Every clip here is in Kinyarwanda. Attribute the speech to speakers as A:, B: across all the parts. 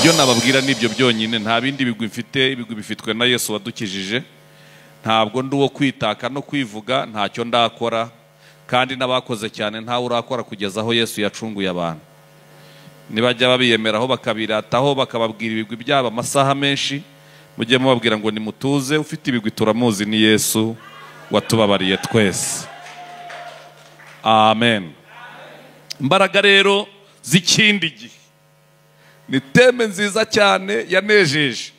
A: ibyo nababwira nibyo byonyine, nta bindi bigwi mfite. Ibigwi bifitwe na Yesu wadukijije. Ntabwo ndi uwo kwitaka no kwivuga, ntacyo ndakora, kandi n'abakoze cyane ntawe urakora kugeza aho Yesu yacunguye abantu. Nibajya babiyemeraho bakabirataho bakababwira ibigwi byabo amasaha menshi, mujye mubabwira ngo nimutuze, ufite ibigwi turamuzi ni Yesu watubabariye twese. Amen. Imbaraga rero z'ikindi gihe ni teme nziza cyane yanejeje.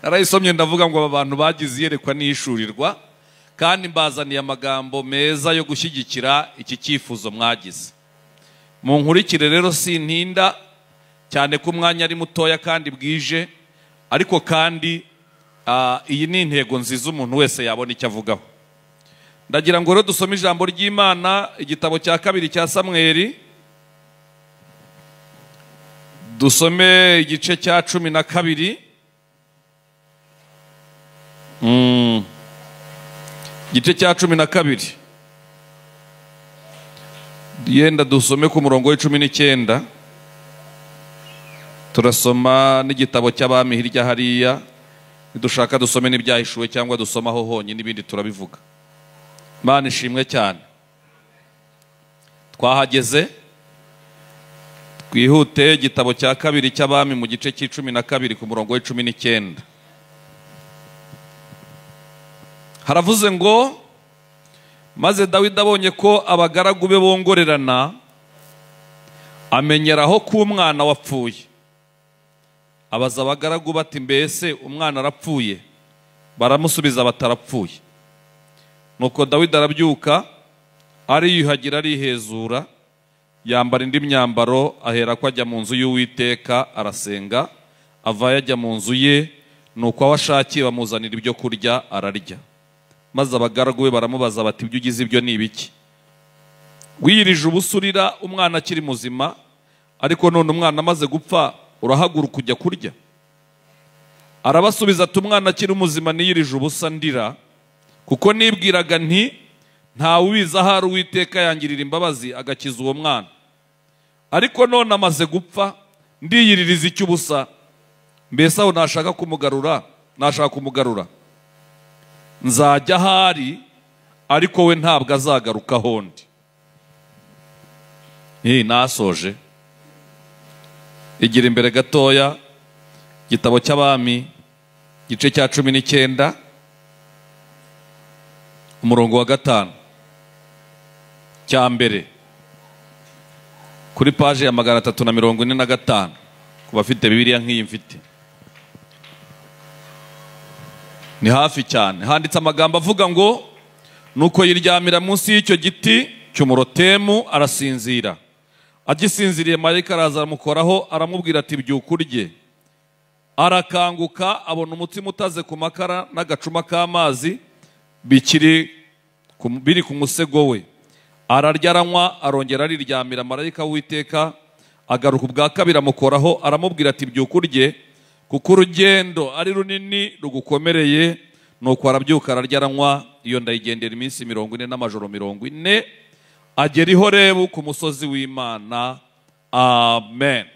A: Narayisomye ndavuga ngo aba bantu bagize iyerekwa n'ishurirwa, kandi mbazaniye amagambo meza yo gushyigikira iki cyifuzo mwagize. Munkurikire rero sintinda cyane ko umwanya ari mutoya kandi bwije, ariko kandi iyi ni intego nziza umuntu wese yabona icyo avugaho. Ndagira ngo rero dusome ijambo ry'Imana, igitabo cya 2 cya Samweli, dusome igice cya 12, igice cya 12, yenda dusome ku murongo wa 19. Turasoma n'igitabo cy'abami hirya hariya, dushaka dusome n'ibyahishuwe cyangwa dusomaho honyine, n'ibindi turabivuga. Mana ishimwe cyane. Twahageze, twihute. Igitabo cya 2 cy'abami mu gice cy'12 ku murongo wa 19 haravuze ngo, maze Dawidi abonye ko abagaragu be bongorerana, amenyeraho ko umwana wapfuye. Abaza abagaragu bati, mbese umwana arapfuye? Baramusubiza batarapfuye. Nuko Dawidi arabyuka, ariyuhagira, arihezura, yambara indi myambaro, ahera ko ajya mu nzu y'Uwiteka arasenga. Avayo ajya mu nzu ye, nuko aho ashakiye bamuzanira ibyo kurya ararya. Maze abagaragu be baramubaza bati, ibyo ugize ibyo ni ibiki? Wiyirije ubusurira umwana akiri muzima, ariko none umwana amaze gupfa urahaguruka ujya kurya? Arabasubiza ati, umwana akiri muzima niyirije ubusa ndira, kuko nibwiraga nti ntawe ubizi ahari Uwiteka yangirira imbabazi agakiza uwo mwana. Ariko none amaze gupfa ndiyiririza icy'ubusa. Mbese aho nashaka kumugarura nzajya ahari, ariko we ntabwo azagaruka hondi. Nasoje. Igira imbere gatoya, igitabo cy'abami gice cya 19 umurongo wa 5 cya mbere, kuri paje ya 345 ku bafite Bibiliya nk'iyi mfite. Ni hafi cyane. Handitse amagambo avuga ngo, nuko yiryamira munsi y'icyo giti cy'umurotemu arasinzira. Agisinziriye marayika araza aramukoraho, aramubwira ati, byuka urye. Arakanguka, abona umutsima utaze ku makara n'agacuma k'amazi biri ku musego we. Ararya aranywa, arongera ariryamira. Marayika w'Uwiteka agaruka ubwa kabiri amukoraho, aramubwira ati, byuka urye, kuko urugendo ari runini rugukomereye. Nuko arabyuka ararya aranywa. Iyo ndayigendera iminsi 40 n'amajoro 40, agera i Horebu ku musozi w'Imana. Amen.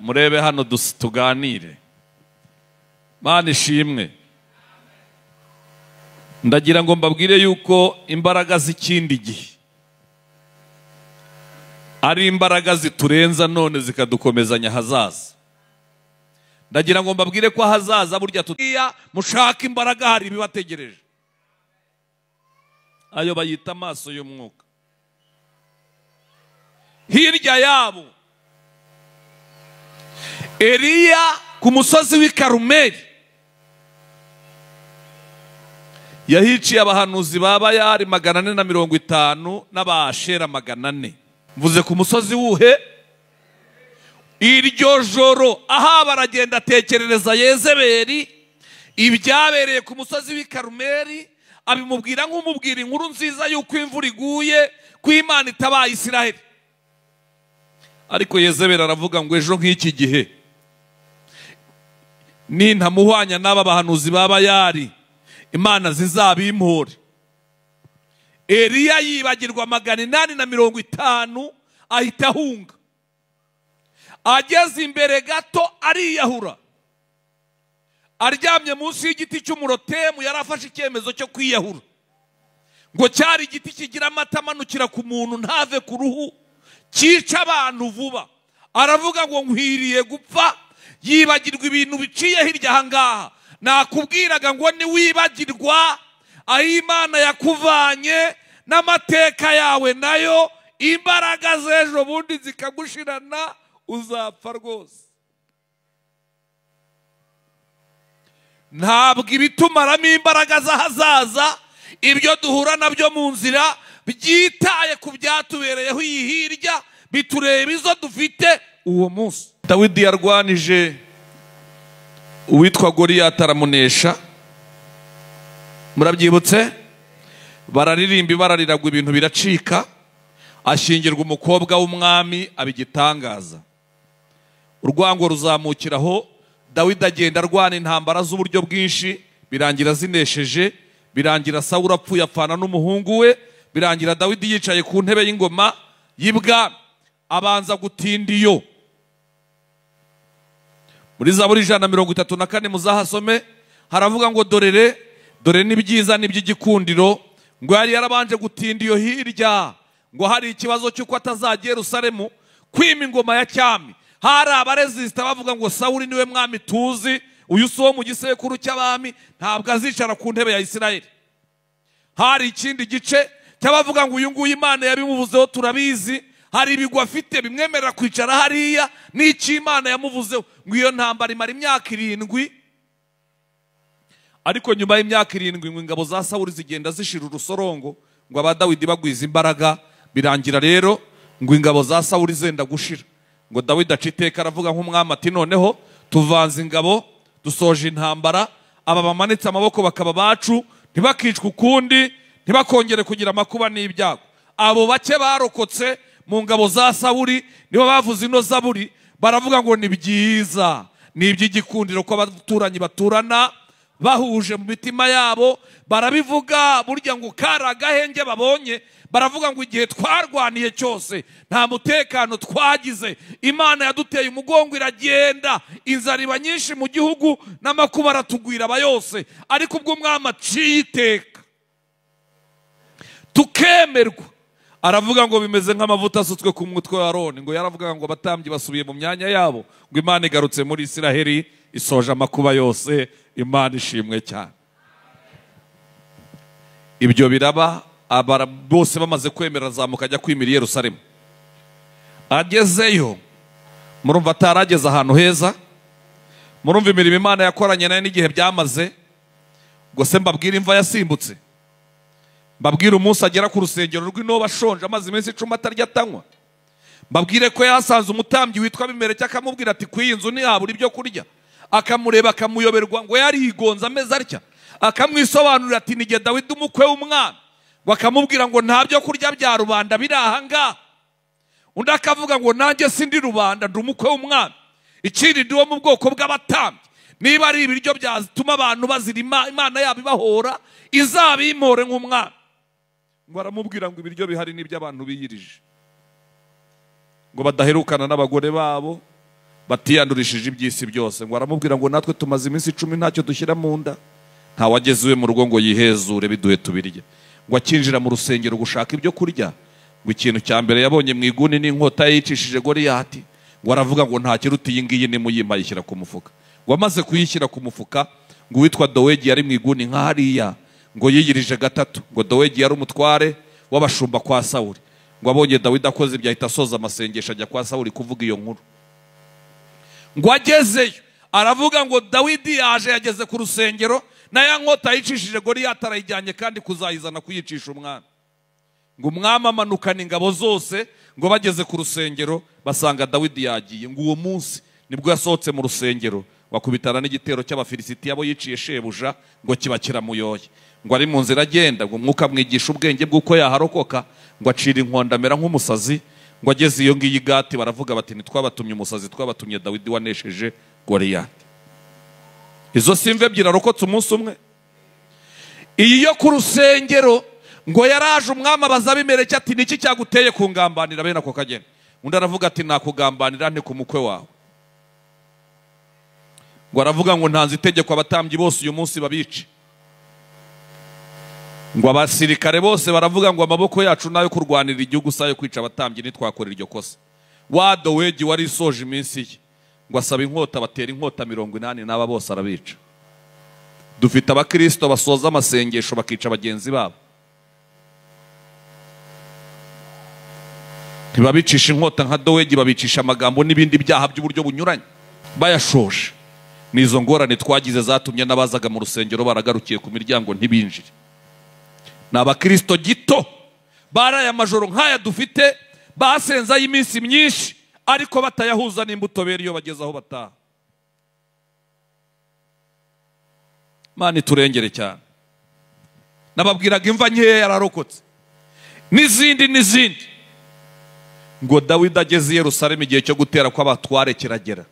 A: Murebe hano tuganire. Mana ishimwe. Ndagira ngo mbabwire yuko imbaraga z'ikindi gihe ari imbaraga ziturenza none zikadukomezanya hazaza. Ndagira ngo mbabwire ko hazaza burya tutiya mushaka imbaraga, hari ibibategereje. Ayo bayita amaso y'umwuka. Hirya yabo Eliya ku musozi w'i Karumeli yahiciye abahanuzi ba Bayali 450 n'abashera 400. Mvuze ku musozi wuhe? Iryo joro aha baragenda atekerereza Yezebeli ibyabereye ku musozi w'i Karumeli, abimubwira nk'umubwira inkuru nziza yuko imvura iguye, ko Imana itabaye Isiraheli. Ariko Yezebeli aravuga ngo ejo nk'iki gihe nintamuhwanya n'aba bahanuzi ba Bayali, Imana zizabimpore. Eliya yibagirwa 850 ahita ahunga. ageze imbere gato ariyahura, aryamye munsi y'igiti cy'umurotemu. yari afashe icyemezo cyo kwiyahura, ngo cyari igiti kigira amata amanukira ku muntu ntave ku ruhu, cyica abantu vuba. aravuga ngo nkwiriye gupfa. yibagirwa ibintu biciye hirya aha ngaha. nakubwiraga ngo niwibagirwa aho Imana yakuvanye n'amateka yawe, nayo imbaraga z'ejo bundi zikagushirana, uzapfa rwose. ntabwo ibitumaramo imbaraga z'ahazaza, ibyo duhura nabyo mu nzira, byitaye ku byatubereyeho iyi hirya, bitureba izo dufite uwo munsi. Dawidi yarwanije uwitwa Goliyati aramunesha. murabyibutse? bararirimba barariragwa, ibintu biracika. ashyingirwa umukobwa w'umwami, abigitangaza. urwango ruzamukiraho. Dawidi agenda arwana intambara z'uburyo bwinshi, birangira zinesheje. birangira Sawuli apfuye apfana n'umuhungu we. birangira Dawidi yicaye ku ntebe y'ingoma y'ibwami, abanza gutinda iyo. muri Zaburi 134 muzahasome, haravuga ngo dore n'ibyiza n'iby'igikundiro. ngo yari yarabanje gutinda iyo hirya, ngo hari ikibazo cy'uko atazajya Yerusalemu kwima ingoma ya cyami. hari abarezisita bavuga ngo Sawuli niwe mwami tuzi, uyu si wo mu gisekuru cy'abami, ntabwo azicara ku ntebe ya Isirayeli. hari ikindi gice cy'abavuga ngo uyu nguyu Imana yabimuvuzeho turabizi, hari ibigwa afite bimwemerera kwicara hariya, n'icyo Imana yamuvuzeho. ngo iyo ntambara imara imyaka 7. ariko nyuma y'imyaka 7 ngo ingabo za Sawuli zigenda zishira urusorongo, ngo aba Dawidi bagwiza imbaraga. birangira rero ngo ingabo za Sawuli zenda gushira. ngo Dawidi aca iteka aravuga nk'umwami ati noneho tuvanze ingabo, dusoje intambara, aba bamanitse amaboko bakaba bacu, ntibakicwe ukundi, ntibakongere kugira amakuba n'ibyago. abo bake barokotse mu ngabo za Sawuli nibo bavuze ino zaburi, baravuga ngo ni byiza, ni iby'igikundiro ko abaturanyi baturana bahuje mu mitima yabo. barabivuga burya ngo kari agahenge babonye. baravuga ngo igihe twarwaniye cyose nta mutekano twagize, Imana yaduteye umugongo iragenda, inzara iba nyinshi mu gihugu n'amakuba aratugwira aba yose. ariko ubwo umwami aciye iteka tukemerwa, aravuga ngo bimeze nk'amavuta asutswe ku mutwe wa Aroni. ngo yaravuga ngo abatambyi basubiye mu myanya yabo, ngo Imana igarutse muri Isiraheli, isoje amakuba yose. Imana ishimwe cyane. ibyo biraba, bose bamaze kwemera azamuka ajya kwimira i Yerusalemu. agezeyo, murumva atarageze ahantu heza, murumva imirimo Imana yakoranye nayo n'igihe byamaze. ngo se mbabwire imva yasimbutse, mbabwire umunsi agera ku rusengero rw'Inoba ashonje amaze iminsi 10 atarya atanywa. mbabwire ko yasanze umutambyi witwa Abimeleki akamubwira ati ku iyi nzu ntihabura ibyo kurya. akamureba akamuyoberwa, ngo yarigonze ameze atya. akamwisobanurira ati ni jye Dawidi umukwe w'umwami. ngo akamubwira ngo nta byo kurya bya rubanda biri aha ngaha. undi akavuga ngo nanjye sindi rubanda, ndi umukwe w'umwami, ikindi ndi wo mu bwoko bw'abatambyi. niba ari ibiryo byatuma abantu bazira Imana yabo ibahora, izabimpore nk'umwami. ngo aramubwira ngo ibiryo bihari n'iby'abantu biyirije, ngo badaherukana n'abagore babo, batiyandurishije iby'isi byose. ngo aramubwira ngo natwe tumaze iminsi 10 ntacyo dushyira mu nda, nta wageze iwe mu rugo ngo yihezure biduhe tubirye. ngo akinjira mu rusengero gushaka ibyo kurya, ngo ikintu cya mbere yabonye mu iguni n'inkota yicishije Goliyati. ngo aravuga ngo nta kiruta iyi ngiyi nimuyima, yishyira ku mufuka. ngo amaze kuyishyira ku mufuka, ngo uwitwa Dowegi yari mu iguni nka hariya, ngo yiyirije gatatu. ngo Dowegi yari umutware w'abashumba kwa Sawuli. ngo abonye Dawidi akoze ibyo ahita asoza amasengesho ajya kwa Sawuli kuvuga iyo nkuru. ngo agezeyo aravuga ngo Dawidi yaje, yageze ku rusengero, na ya nkota yicishije Goliyati arayijyanye kandi kuzayizana kuyicisha umwami. ngo umwami amanukana ingabo zose. ngo bageze ku rusengero basanga Dawidi yagiye. ngo uwo munsi nibwo yasohotse mu rusengero, wakubitana n'igitero cy'Abafilisitiya abo yiciye shebuja, ngo kiba kiramuyoye. ngo ari mu nzira agenda, ngo umwuka amwigisha ubwenge bw'uko yaharokoka. ngo acira inkonda amera nk'umusazi. ngo ageze iyo ngiyi i Gati baravuga bati ntitwabatumye umusazi, twabatumye Dawidi wanesheje Goliyati. izo simve ebyiri arokotse umunsi umwe. iyi yo ku rusengero, ngo yaraje umwami abaza Abimeleki ati niki cyaguteye kungambanira bene ako kageni? undi aravuga ati nakugambanira nte ku mukwe wawe. Ngo aravuga ngo ntanze itegeko abatambyi bose uyu munsi babice. Ngo abasirikare bose baravuga ngo amaboko yacu nayo kurwanira igihugu sayo kwica abatambyi nitwakora iryo kosa. Wa Dowegi wari isoje iminsi ye ngo asaba inkota, batera inkota 80 n'aba bose arabica. Dufite abakristo basoza amasengesho bakica bagenzi babo. Ntibabicisha inkota nka Dowegi, babicisha amagambo n'ibindi byaha by'uburyo bunyuranye bayashoje. Nizo ngorane twagize zatumye n'abazaga mu rusengero baragarukiye ku miryango ntibinjire. N'abakristo gito baraya amajoro nk'aya dufite, basenza y'iminsi myinshi ariko batayahuza n'imbuto bera iyo bageze aho bataha. Mani turengere cyane. Nababwiraga imva nkeya yararokotse n'izindi. Ngo Dawidi ageze i Yerusalemu igihe cyo gutera kw'abatware kiragera.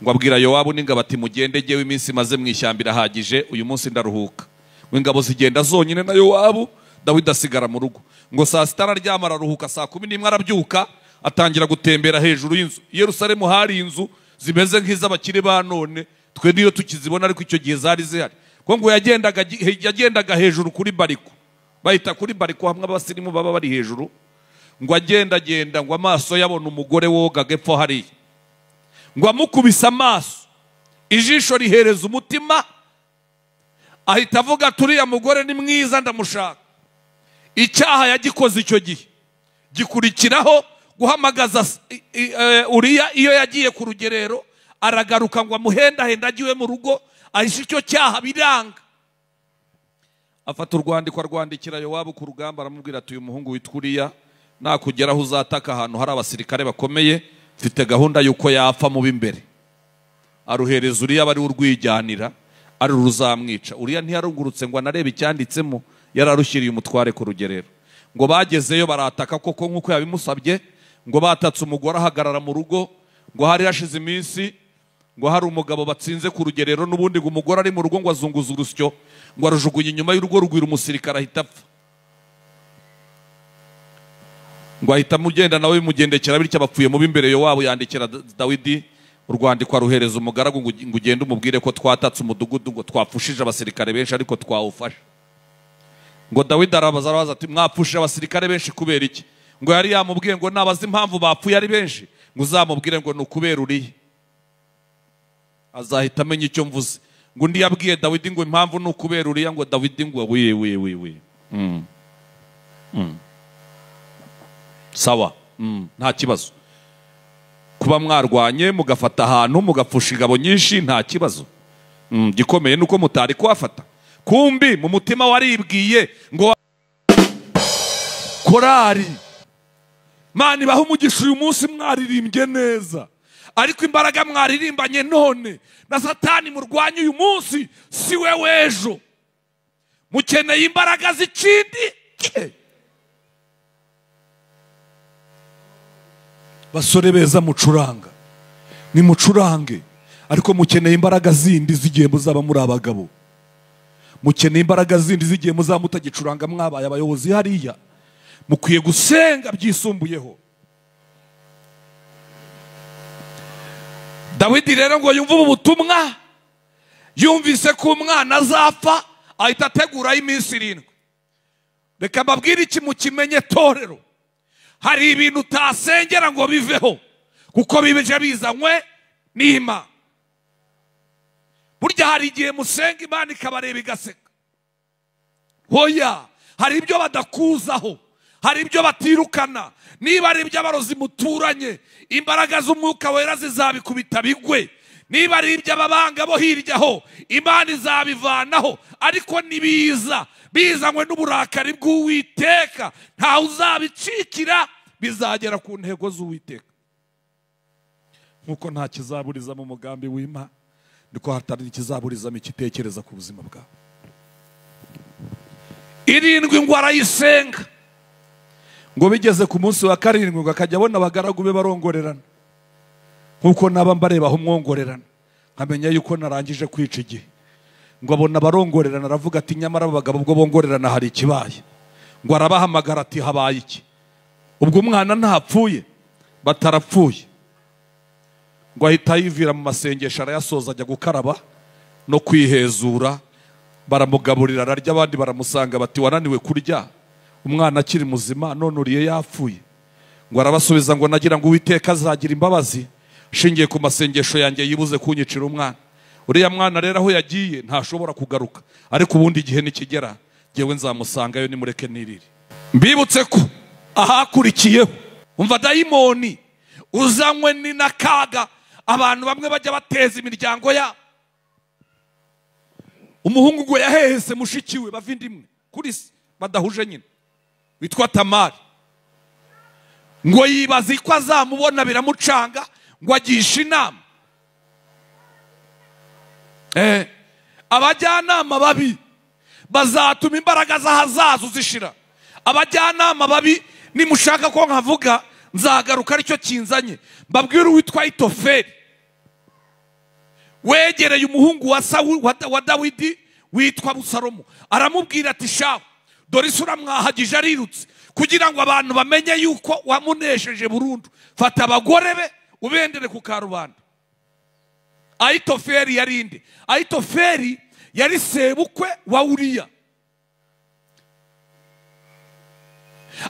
A: Ngo abwira Yowabu n'ingabo ati mugende jyewe iminsi maze mu ishyamba irahagije, uyu munsi ndaruhuka. Ingabo zigenda zonyine na Yowabu, Dawidi asigara mu rugo. Ngo saa 6 araryama araruhuka, saa 11 arabyuka atangira gutembera hejuru y'inzu. I Yerusalemu hari inzu zimeze nk'iz'abakire ba none, twe niyo tukizibona ariko icyo gihe zari zihari. Ko ngo yagendaga hejuru kuri bariko, bahita kuri bariko hamwe abasirimu baba bari hejuru. Ngo agenda ngo amaso yabona umugore wogaga epfo hariya. Ngo amukubise amaso, ijisho rihereza umutima, ahita avuga turiya mugore ni mwiza ndamushaka. Icyaha yagikoze icyo gihe gikurikiraho guhamagaza Uriya iyo yagiye ku rugerero, aragaruka ngo amuhendahenda agiwe mu rugo, ahisha icyo cyaha biranga. Afata urwandiko arwandikira Yowabu ku rugamba, aramubwira ati uyu muhungu witwa Uriya nakugeraho uzataka ahantu hari abasirikare bakomeye, mfite gahunda yuko yapfa mu b'imbere. Aruhereza Uriya bari urwijyanira, ari ruzamwica. Uriya ntiyarungurutse ngo anarebe icyanditsemo, yararushyiriye umutware ku rugerero. Ngo bagezeyo barataka koko nk'uko yabimusabye. Ngo batatse umugore ahagarara mu rugo. Ngo hari hashize iminsi, ngo hari umugabo batsinze ku rugerero, n'ubundi ngo umugore ari mu rugo ngo azunguza urusyo, ngo arujugunye inyuma y'urugo, rugwira umusirikare ahita apfa. Ngo ahita mugenda nawe bimugendekera bityo bapfuye mu b'imbere. Yowabu yandikira Dawidi urwandiko aruhereza umugaragu ngo ugende umubwire ko twatatse umudugudu, ngo twapfushije abasirikare benshi ariko twawufashe. Ngo Dawidi arabaza ati mwapfushije abasirikare benshi kubera iki? Ngo yari yamubwiye ngo nabaza impamvu bapfuye ari benshi, ngo uzamubwire ngo nukubera Uriya, azahita amenya icyo mvuze. Ngo undi yabwiye Dawidi ngo impamvu nukubera Uriya, ngo Dawidi ngo we sawa, nta kibazo. Kuba mwarwanye mugafata ahantu mugapfusha ingabo nyinshi nta kibazo. Gikomeye nuko mutari kuhafata. Kumbi mu mutima waribwiye ngo korari Mani baho umugisha uyu munsi mwaririmbye neza, ariko imbaraga mwaririmbanye none na Satani murwanya uyu munsi si we w'ejo. Mukeneye imbaraga z'ikindi. Basore beza mucuranga, ni mucurange, ariko mukeneye imbaraga zindi zigiye muzaba muri abagabo. Mukeneye imbaraga zindi zigiye muzaba mutagicuranga mwabaye abayobozi hariya. Mukwiye gusenga byisumbuyeho. Dawidi rero ngo yumva ubutumwa, yumvise ko umwana azapfa, ahita ategura iminsi 7. Reka mbabwire iki mukimenye torero, hari ibintu utasengera ngo biveho kuko bibeje bizanywe n'Imana. Burya hari igihe musenga Imana ikabareba igaseka. Hoya, hari ibyo badakuzaho, hari ibyo batirukana. Niba ari iby'abarozi muturanye, imbaraga z'umwuka wera zizabikubita bigwe. Niba ari iby'ababanga bo hiryaho, Imana izabivanaho. Ariko nibiza bizanywe n'uburakari bw'Uwiteka, nta uzabicikira, bizagera ku ntego z'Uwiteka. Nkuko nta kizaburiza mu mugambi w'Imana, niko hatari ikizaburizamo ikitekereza ku buzima bwawe. 7 ngo arayisenga. Ngo bigeze ku munsi wa 7 ngo akajya abona abagaragu be barongorerana, nkuko naba mbarebaho umwongorerana, nkamenya yuko narangije kwica igihe. Ngo abona barongorerana, aravuga ati nyamara abagabo ubwo bongorerana hari ikibaye. Ngo arabahamagara ati habaye iki? Ubwo umwana ntapfuye? batarapfuye, ngo ahita yivira mu masengesho arayasoza ajya gukaraba no kwihezura. Baramugaburira ararya, abandi baramusanga bati wananiwe kurya umwana akiri muzima none uriye yapfuye. Ngo arabasubiza ngo nagira ngo Uwiteka azagira imbabazi shingiye ku masengesho yanjye yibuze kunyicira umwana. Uriya mwana rero aho yagiye ntashobora kugaruka, ariko ubundi igihe nikigera jyewe nzamusangayo nimureke nirire. Mbibutse ko ahakurikiyeho umva dayimoni uzanywe ni nakaga abantu bamwe bajya bateza imiryango yabo. Umuhungu ngo yahehese mushikiwe bavindimwe kuri se badahuje nyine witwa Tamari, ngo yibaza ko azamubona biramucanga, ngo agisha inama. Abajyanama babi bazatuma imbaraga z'ahazaza uzishira. Abajyanama babi nimushaka ko nkavuga nzagaruka aricyo kinzanye. Mbabwira uwitwa Ahitofeli wegereye umuhungu wa Dawidi witwa Abusalomu, aramubwira ati shaho dore isura mwahagije arirutse, kugira ngo abantu bamenye yuko wamunesheje burundu, fata abagore be ubendere ku karubanda. Ahitofeli yarinde. Ahitofeli yari sebukwe wa Uriya,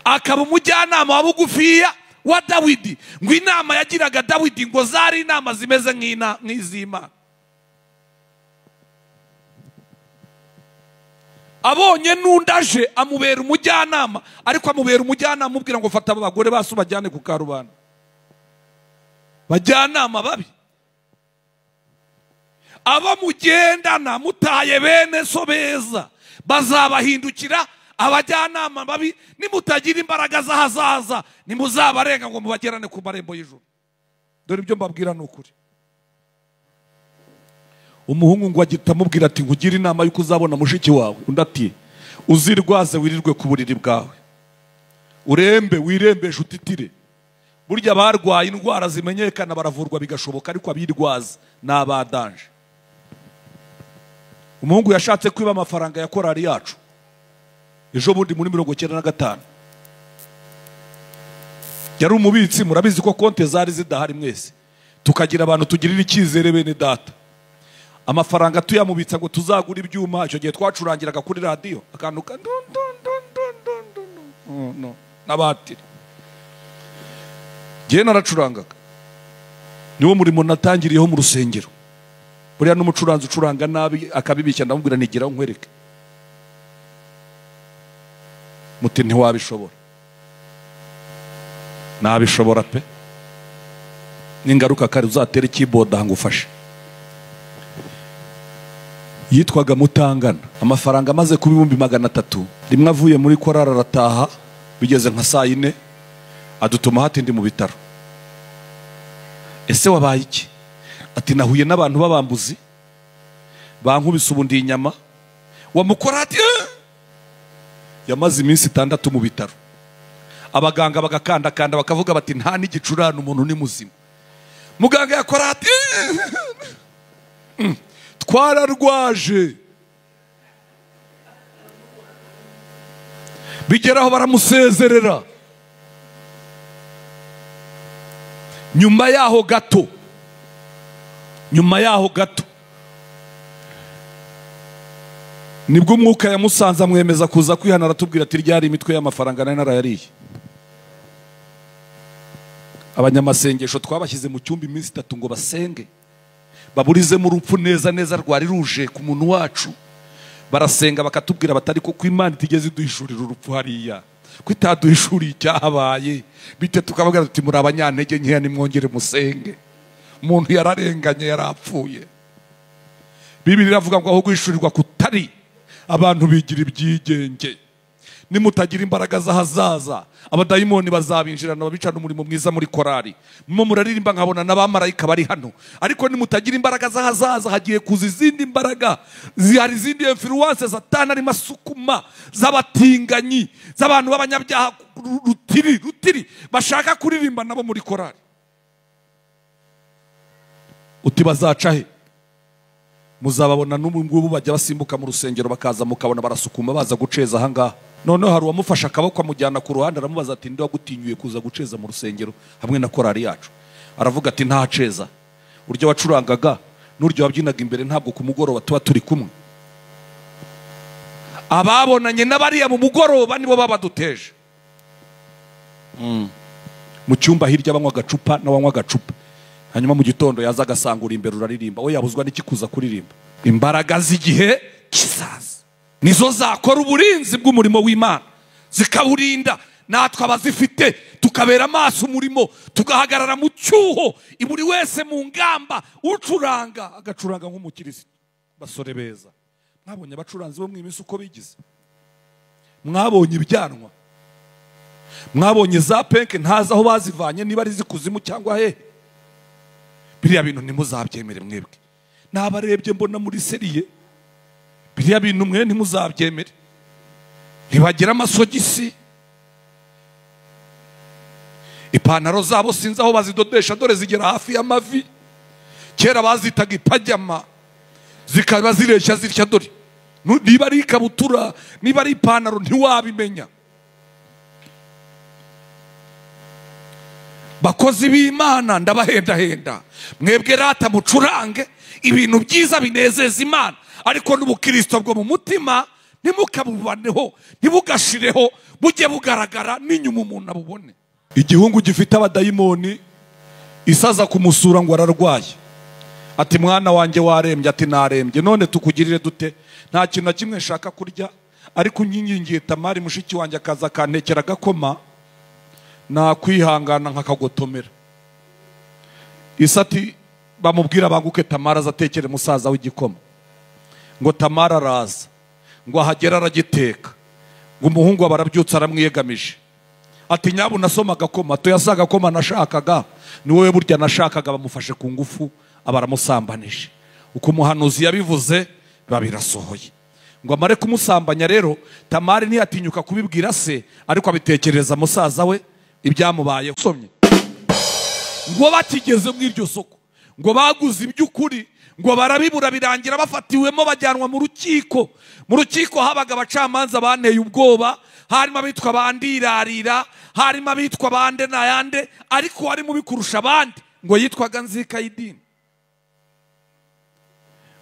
A: akaba umujyanama wa bugufiya wa Dawidi. Ngo inama yagiraga Dawidi ngo zari inama zimeze nk'iz'Imana. Abonye n'undaje amubera umujyanama, ariko amubera umujyanama amubwira ngo fata abagore basu bajyane ku karubanda. Bajyanama babi aba mugendana mutaye bene so beza bazabahindukira. Abajyanama babi nimutagira imbaraga z'ahazaza nimuzabarenga ngo mubagerane ku marembo y'ijuru. Dore ibyo mbabwira n'ukuri. Umuhungu ngo agita amubwira ati ngugira inama yuko uzabona mushiki wawe. Undi ati uzirwaze wirirwe ku buriri bwawe, urembe wirembeshe utitire. Burya barwaye indwara zimenyekana baravurwa bigashoboka, ariko abirwaza n'abadanje. Umuhungu yashatse kwiba amafaranga ya korari yacu ejo bundi muri 95. Yari umubitsi, murabizi ko konte zari zidahari mwese, tukagira abantu tugirira icyizere bene data. Amafaranga tuyamubitsa ngo tuzagura ibyuma. Icyo gihe twacurangiraga kuri radio akantu n'abatiri, gihe naracurangaga. Niwo murimo natangiriyeho mu rusengero. Buriya n'umucuranzi ucuranga nabi akabibishya ndamubwira nigira nkwereke. Muti ntiwabishobora. Nabishobora pe, ningaruka kare uzatere keyboard hangufashe. Yitwaga Mutangana. Amafaranga amaze kuba 300,000. Rimwe avuye muri korara arataha bigeze nka saa 4 adutuma hati ndi mu bitaro. Ese wabaye iki? Ati nahuye n'abantu babambuzi bankubise ubundi inyama. Wamukora ati yamaze iminsi 6 mu bitaro. Abaganga bagakandakanda bakavuga bati nta n'igicurano umuntu ni muzima. Muganga yakora ati twararwaje. Bigeraho baramusezerera. Nyuma yaho gato nibwo umwuka yamusanze amwemeza kuza kwihana, aratubwira ati ryari imitwe y'amafaranga nari narayariye. Abanyamasengesho twabashyize mu cyumba iminsi 3 ngo basenge baburize mu rupfu neza neza rwari ruje ku muntu wacu. Barasenga bakatubwira batari ko Imana itigeze iduhishurira urupfu hariya, ko itaduhishuriye icyahabaye. Bite tukavuga tuti muri abanyantege nkeya nimwongere musenge. Umuntu yararenganye yarapfuye. Bibiliya iravuga ngo aho guhishurirwa kutari abantu bigira ibyigenge. Nimutagira imbaraga z'ahazaza abadayimoni bazabinjirana babicana umurimo mwiza muri korari. Mmo muraririmba nkabona n'abamarayika bari hano, ariko nimutagira imbaraga z'ahazaza hagiye kuza izindi mbaraga. Zihari izindi influence Satani ari masukuma z'abatinganyi, z'abantu b'abanyabyaha rutiri bashaka kuririmba nabo muri korari. Uti bazaca he? Muzababona n'ubu ngubu bajya basimbuka mu rusengero bakaza mukabona barasukuma baza guceza aha ngaha.
B: noneho hari uwamufashe akaboko amujyana ku ruhande aramubaza ati ndi wagutinyuye kuza guceza mu rusengero hamwe na korari yacu? Aravuga ati ntaceza, uryo wacurangaga n'uryo wabyinaga imbere ntabwo ku mugoroba tuba turi kumwe. Ababonanye n'abariya mu mugoroba nibo babaduteje. Mu cyumba hirya banywa agacupa n'abanywa agacupa, hanyuma mu gitondo yaza agasangura imbere uraririmba. We yabuzwa n'iki kuza kuririmba? Imbaraga z'igihe kizaza nizo zakora uburinzi bw'umurimo w'Imana, zikawurinda. Natwe abazifite tukabera amaso umurimo, tugahagarara mu cyuho, buri wese mu ngamba. Ucuranga agacuranga nk'umukirisitu. Basore beza, mwabonye abacuranzi bo mu iminsi uko bigize? Mwabonye ibyanwa? Mwabonye za penke ntazi aho bazivanye, niba ari zikuzimu cyangwa he? Biriya bintu ntimuzabyemere mwebwe. Nabarebye mbona muri seriye, biriya bintu mwe ntimuzabyemere. Ntibagira amasogisi, ipantaro zabo sinzi aho bazidodesha, dore zigera hafi y'amavi. Kera bazitaga ipajyama, zikaba zireshya zitya dore. Niba ari ikabutura, niba ari ipantaro ntiwabimenya. Bakozi b'Imana ndabahendahenda, mwebwe rata mucurange ibintu byiza binezeza Imana, ariko n'ubukristo bwo mu mutima ntimukabubaneho, ntibugashireho, bujye bugaragara n'inyuma umuntu abubone. Igihungu gifite abadayimoni, isaza kumusura ngo ararwaye, ati mwana wanjye warembye, ati narembye, none tukugirire dute? Nta kintu na kimwe nshaka kurya, ariko unyingingiye Tamari mushiki wanjye akaza akantekera agakoma, nakwihangana nkakagotomera. Isati bamubwira banguke Tamara azatekere musaza w'igikoma. Ngo Tamara araza, ngo ahagera aragiteka, ngo umuhungu abarabyutsa aramwiyegamije, ati nyabu nasoma agakoma, to yasaga koma nashakaga, ni wowe burya nashakaga. Bamufashe ku ngufu abaramusambanije. Uko umuhanuzi yabivuze babirasohoye. Ngo amare kumusambanya rero, Tamari ntiyatinyuka kubibwira se, ariko abitekereza musaza we ibyamubaye. Usomye ngo batigeze mu iryo soko, ngo baguze iby'ukuri, ngo barabibura birangira bafatiwemo bajyanwa mu rukiko. Mu rukiko habaga abacamanza banteye ubwoba, harimo abitwa bandirarira, harimo abitwa bande n'ayande, ariko harimo bikurusha abandi ngo yitwaga Nzikayidini.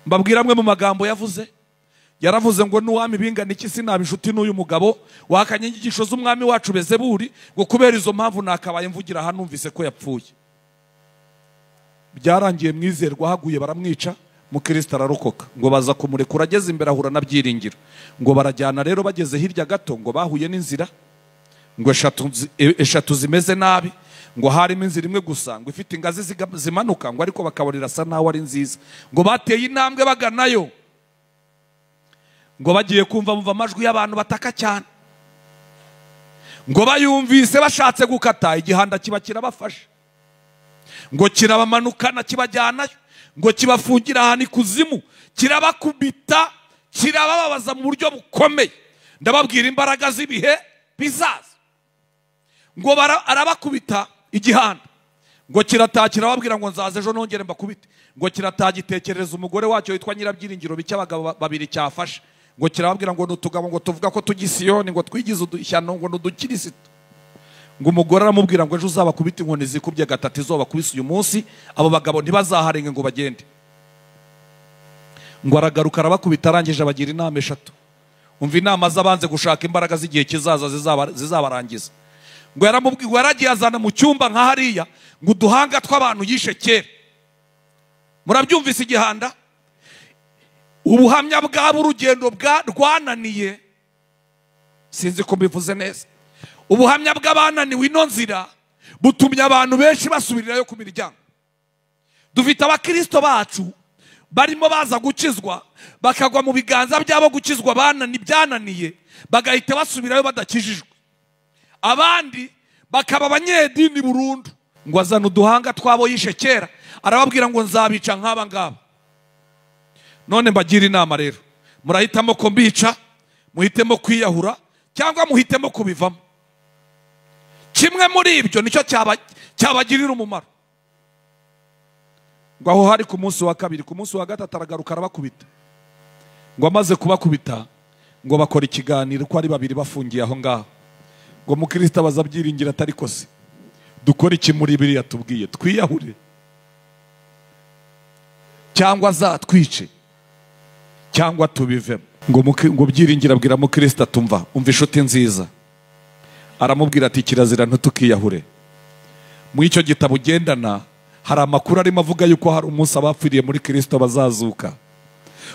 B: Mbabwira amwe mu magambo yavuze. Yaravuze ngo n'uwami bingana iki sinaba inshuti n'uyu mugabo wakanye inyigisho z'umwami wacu Bezebuli, ngo kubera izo mpamvu nakabaye mvugira hano numvise ko yapfuye. Byarangiye mwizerwa haguye baramwica, mukristo ararokoka. Ngo baza kumurekura, ageze imbere ahura na Byiringiro. Ngo barajyana rero, bageze hirya gato ngo bahuye n'inzira, ngo eshatu zimeze nabi, ngo harimo inzira imwe gusa ngo ifite ingazi zimanuka, ngo ariko bakaborera asa naho ari nziza. Ngo bateye intambwe baganayo, ngo bagiye kumva bumva amajwi y'abantu bataka cyane. Ngo bayumvise bashatse gukata, igihanda kiba kirabafashe, ngo kirabamanukana kibajyanayo, ngo kibafungira ahantu ikuzimu, kirabakubita, kirabababaza mu buryo bukomeye. Ndababwira imbaraga z'ibihe bizaza. Ngo arabakubita igihanda, ngo kiratakira babwira ngo nzaze ejo nongere mbakubite. Ngo kiratagitekereza umugore wacyo witwa Nyirabyiringiro bike abagabo babiri cyafashe. Ngo kirababwira ngo nutugabo ngo tuvuga ko tugisiyoni, ngo twigize udushyano, ngo nudukirisitu. Ngo umugore aramubwira ngo ejo uzabakubita inkoni zikubye gatatu izoba kubise uyu munsi, abo bagabo ntibazaharenge ngo bagende. Ngo aragaruka arabakubita, arangije abagira inama eshatu. Umva inama z'abanze gushaka imbaraga z'igihe kizaza zizabarangiza. Ngo yaramubwiye, yaragiye azana mu cyumba nka hariya ngo uduhanga tw'abantu yishe kera. Murabyumvise igihanda? Ubuhamya bwabo urugendo rwananiye, sinzi ko mbivuze neza. Ubuhamya bw'abananiwe ino nzira butumye abantu benshi basubirirayo ku miryango. Dufite abakristo bacu barimo baza gukizwa, bakagwa mu biganza byabo gukizwa byananiye, bagahita basubirayo badakijijwe. Abandi bakaba abanyedini burundu. Ngo azana uduhanga twabo yishe kera, arababwira ngo nzabica nk'aba ngaba. None mbagira inama rero, murahitamo ko mbica, muhitemo kwiyahura, cyangwa muhitemo kubivamo. Kimwe muri ibyo nicyo cyabagirira umumaro. Ngo aho hari ku munsi wa kabiri, ku munsi wa gatatu aragaruka arabakubita. Ngo amaze kubakubita, ngo bakora ikiganiro ko ari babiri bafungiye aho ngaho, ngo mukristo abaza Byiringiro atari ko se dukora iki muri biriya tubwiye, twiyahure cyangwa azatwice cyangwa tubivemo? ngo Byiringiro abwira mukristo atumva, umva inshuti nziza, aramubwira ati kirazira ntutukiyahure. Mu icyo gitabo ugendana hari amakuru arimo avuga yuko hari umunsi abapfiriye muri Kristo bazazuka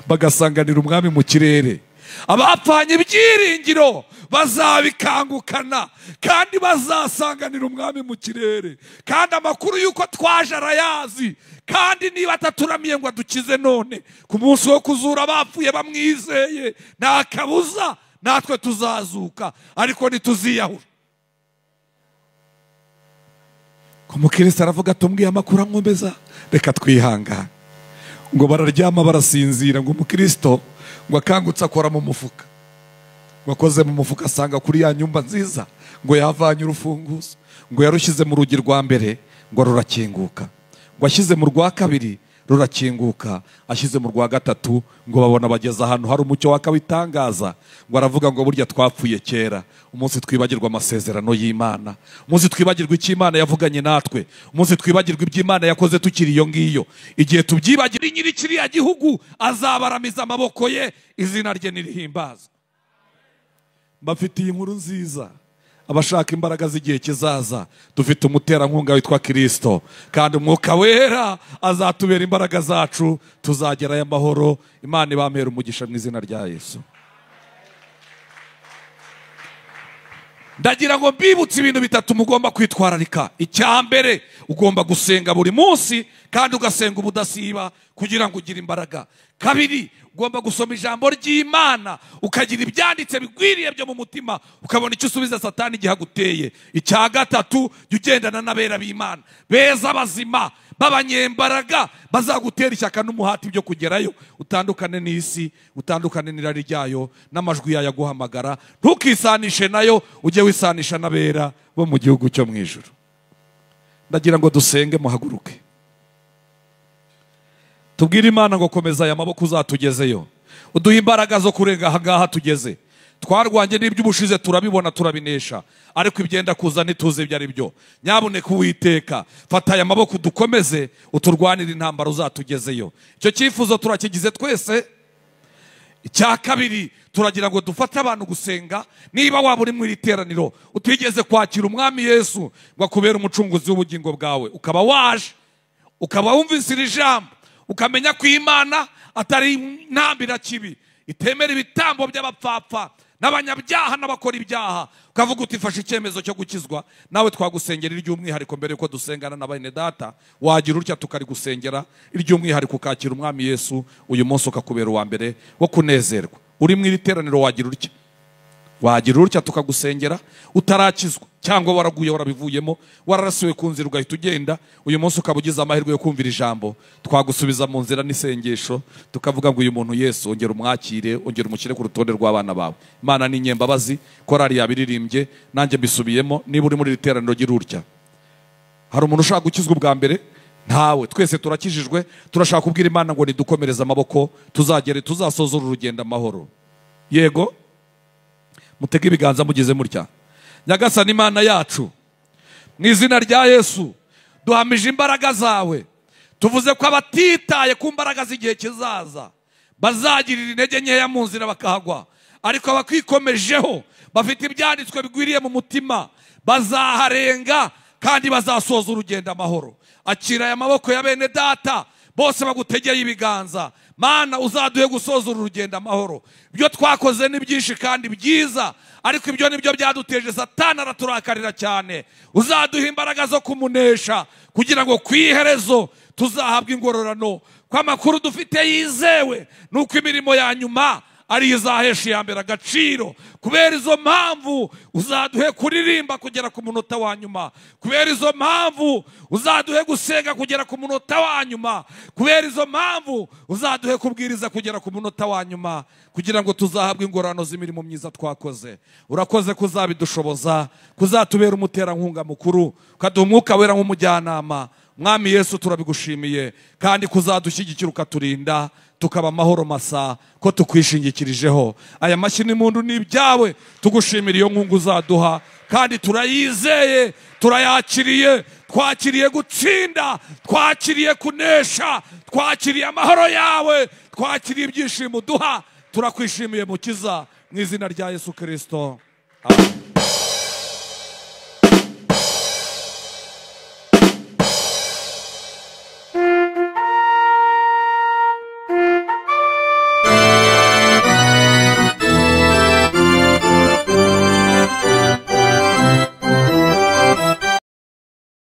B: bagasanganira umwami mu kirere. Abapfanye ibyiringiro bazabikangukana kandi bazasanganira umwami mu kirere, kandi amakuru yuko twaje arayazi, kandi niba ataturamiye ngo adukize none ku munsi wo kuzura abapfuye bamwizeye, nta kabuza natwe tuzazuka, ariko ntituziyahura. Umukristo aravuga tumbwiye amakuru ankomeza, reka twihangane. Ngo bararyama barasinzira, ngo umukristo ngo akangutse akora mu mufuka, ngo akoze mu mufuka asanga kuri ya nyumba nziza, ngo yavanye urufunguzo, ngo yarushyize mu rugi rwa mbere ngo rurakinguka, ngo ashyize mu rwa kabiri rurakinguka, ashyize mu rwa gatatu ngo babona bageze ahantu hari umucyo waka witangaza. Ngo aravuga ngo burya twapfuye kera, umunsi twibagirwa amasezerano y'Imana, umunsi twibagirwa icyo Imana yavuganye natwe, umunsi twibagirwa ibyo Imana yakoze tukiri iyo ngiyo. Igihe tubyibagira, nyiri kiriya gihugu azabaramiza amaboko ye, izina rye nirihimbazwe. Mbafitiye inkuru nziza, abashaka imbaraga z'igihe kizaza, dufite umuterankunga witwa Kristo, kandi umwuka wera azatubera imbaraga zacu, tuzagerayo amahoro. Imana ibamere umugisha mu izina rya Yesu. Ndagira ngo mbibutse ibintu bitatu mugomba kwitwararika. Icya mbere, ugomba gusenga buri munsi kandi ugasenga ubudasiba kugira ngo ugire imbaraga. Kabiri, ugomba gusoma ijambo ry'Imana ukagira ibyanditse bigwiriye byo mu mutima, ukabona icyo usubiza Satani igihe aguteye. Icya gatatu, jya ugendana n'abera b'Imana beza bazima b'abanyembaraga bazagutera ishyaka n'umuhati byo kugerayo. Utandukane n'isi, utandukane n'irari ryayo n'amajwi yayo aguhamagara, ntukisanishe nayo, ujye wisanisha n'abera bo mu gihugu cyo mu ijuru. Ndagira ngo dusenge, muhaguruke tubwire Imana ngo komeza aya maboko uzatugezeyo, uduhe imbaraga zo kurenga aha ngaha tugeze. Twarwanye n'iby'ubushize turabibona turabinesha, ariko ibyenda kuza ntituzi ibyo ari byo. Nyabuneka Uwiteka, fata aya maboko dukomeze uturwanire intambara uzatugezeyo. Icyo cyifuzo turakigize twese. Icya kabiri, turagira ngo dufate abantu gusenga. Niba waba uri mu iri teraniro utigeze kwakira umwami Yesu ngo akubere umucunguzi w'ubugingo bwawe, ukaba waje ukaba wumvise iri jambo, ukamenya ko Imana atari intambira kibi, itemera ibitambo by'abapfapfa n'abanyabyaha n'abakora ibyaha, ukavuga uti fashe icyemezo cyo gukizwa, nawe twagusengera iry'umwihariko mbere yuko dusengana na bene data. Wagira utya tukari gusengera iry'umwihariko ukakira umwami Yesu, uyu munsi ukakubera uwa mbere wo kunezerwa. Uri mu iri teraniro wagira utya, wagira utya tukagusengera utarakizwa, cyangwa waraguye warabivuyemo, wararasiwe ku nzira ugahita ugenda. Uyu munsi ukaba ugize amahirwe yo kumvira ijambo, twagusubiza mu nzira n'isengesho, tukavuga ngo uyu muntu Yesu ongera umwakire, ongera umushyire ku rutonde rw'abana bawe. Imana ni inyembabazi, korari yabiririmbye nanjye mbisubiyemo. Niba uri muri iri teraniro gira utya. Hari umuntu ushaka gukizwa ubwa mbere? Ntawe. Twese turakijijwe, turashaka kubwira Imana ngo nidukomereze amaboko tuzagere tuzasoza uru rugendo amahoro. Yego, mutege ibiganza mugize mutya. Nyagasani Imana yacu, mu izina rya Yesu duhamije imbaraga zawe, tuvuze ko abatitaye ku mbaraga z'igihe kizaza bazagirira intege nkeya mu nzira bakahagwa, ariko abakwikomejeho bafite ibyanditswe bigwiriye mu mutima bazaharenga kandi bazasoza urugendo amahoro. Akira aya maboko ya bene data bose bagutegeye ibiganza. Mana, uzaduhe gusoza uru rugendo amahoro. Ibyo twakoze ni byinshi kandi byiza, ariko ibyo nibyo byaduteje Satani araturakarira cyane. Uzaduha imbaraga zo kumunesha kugira ngo ku iherezo tuzahabwe ingororano. Kwa makuru dufite yizewe nuko imirimo ya nyuma ari izahesha iya mbere agaciro. Kubera izo mpamvu uzaduhe kuririmba kugera ku munota wa nyuma. Kubera izo mpamvu uzaduhe gusenga kugera ku munota wa nyuma. Kubera izo mpamvu uzaduhe kubwiriza kugera ku munota wa nyuma, kugira ngo tuzahabwe ingororano z'imirimo myiza twakoze. Urakoze kuzabidushoboza, kuzatubera umuterankunga mukuru, ukaduha umwuka wera nk'umujyanama, mwami Yesu turabigushimiye kandi kuzadushyigikira ukaturinda tukaba amahoro masa ko tukwishingikirijeho. Aya mashyi n'impundu ni ibyawe, tugushimira iyo nkungu uzaduha kandi turayizeye, turayakiriye. Twakiriye gutsinda, twakiriye kunesha, twakiriye amahoro yawe, twakiriye ibyishimo duha. Turakwishimiye Mukiza, mu izina rya Yesu Kristo, amen.